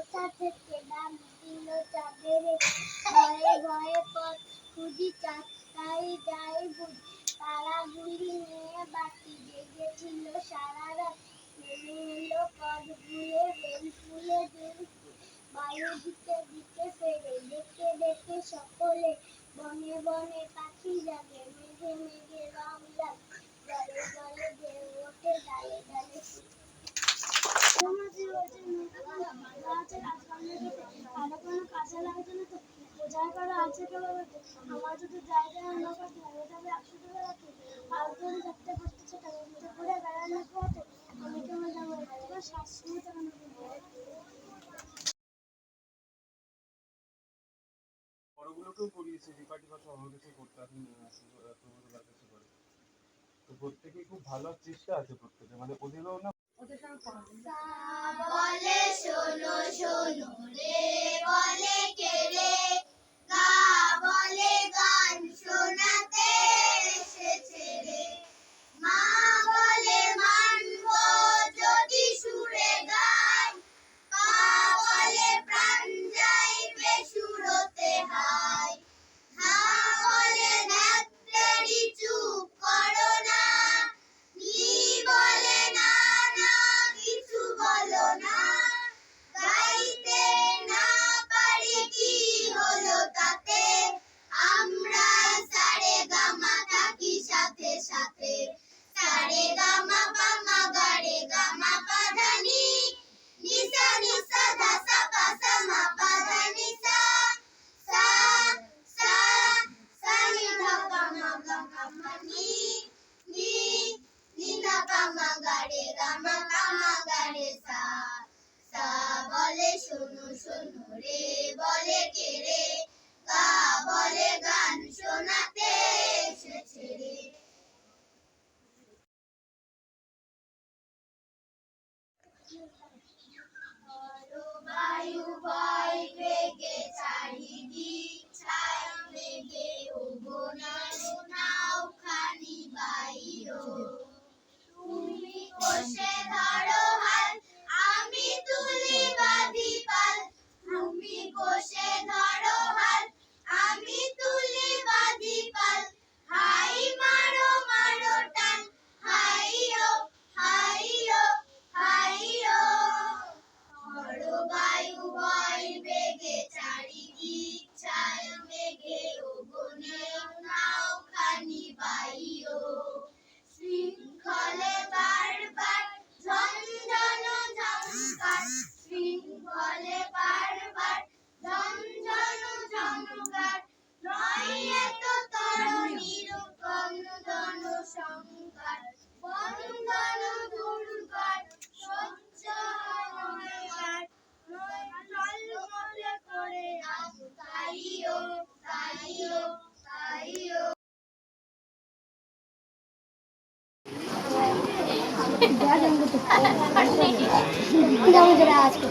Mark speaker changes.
Speaker 1: কোথা থেকে ডাক দিল চাঁদের ভয়ে ভয়ে পথ খুঁজি চাঁদটাই যাই বুঝি তারাগুলি নিয়ে বাতি জেগেছিল সারা রাত নেমে এলো পথ ভুলে বেল ফুলে দিল বায়ু দিতে দিতে ফেরে দেখে দেখে সকলে বনে বনে পাখি জাগে মেঘে মেঘে রং লাগে জলে জলে ঢেউ ওঠে ডালে ডালে আমার যদি জায়গা না থাকে তবে 100 টাকা রাখি আর যদি দেখতে করতেছে টাকা করে বেড়ানো পথে আমি কেমন যাবো 700 টাকা
Speaker 2: বড়গুলোকেও করিয়েছে রিপার্টি বা সহযোগিতা করতে এখন তো প্রত্যেকেই খুব ভালো চেষ্টা আছে প্রত্যেকে মানে ওদেরও না
Speaker 1: বলে শোনো শোনো রে বলে কে রে গা বলে গান শোনাতে এসেছে রে মা বলে মানবো যদি সুরে গান পা বলে প্রাণ যাইবে সুরতে হায় হা বলে ধ্যাত্তেরি চুপ করো না নি বলে না না কিছু বলো না গাইতে না পারি কি হলো তাতে আমরা সারে গামা থাকি সাথে সাথে সারে গামা পামা গারে গামা পাধানি নিসা নিসা ধা সা পা সা মা পা ধা নিসা সা সা সা নি ধা পা মা গা মা নি নি নি ধা পা মা গারে গামা পামা গারে সা সা বলে শোনো শোনো রে বলে কে রে গা বলে গান শোনাতে এসেছে রে বায়ু বয় বেগে চারিদিক ছায় মেঘে ওগোনানো নাও খানি বাইরো তুমি কষে ধরো হাল আমি তুলি বাঁধি পাল তুমি কষে ধরো হাল আমি তুলি বাঁধি পাল হাই মারো মারো টান হাইয়ো হাইয়ো হাইয়ো বড় বায়ু বয় বেগে চারিদিক ছায় মেঘে ওগোনে নাও খানি বাইও শৃঙ্খলে বারবার ঝনঝন ঝংকার শৃঙ্খলে বারবার ঝনঝন ঝংকার নয় এত তরণীর ক্রন্দন সংকার বন্দন দুর্গার সহ্য নয় আর নয় টলমলে করে তাইও তাইও তাইও যাবো যারা আজকে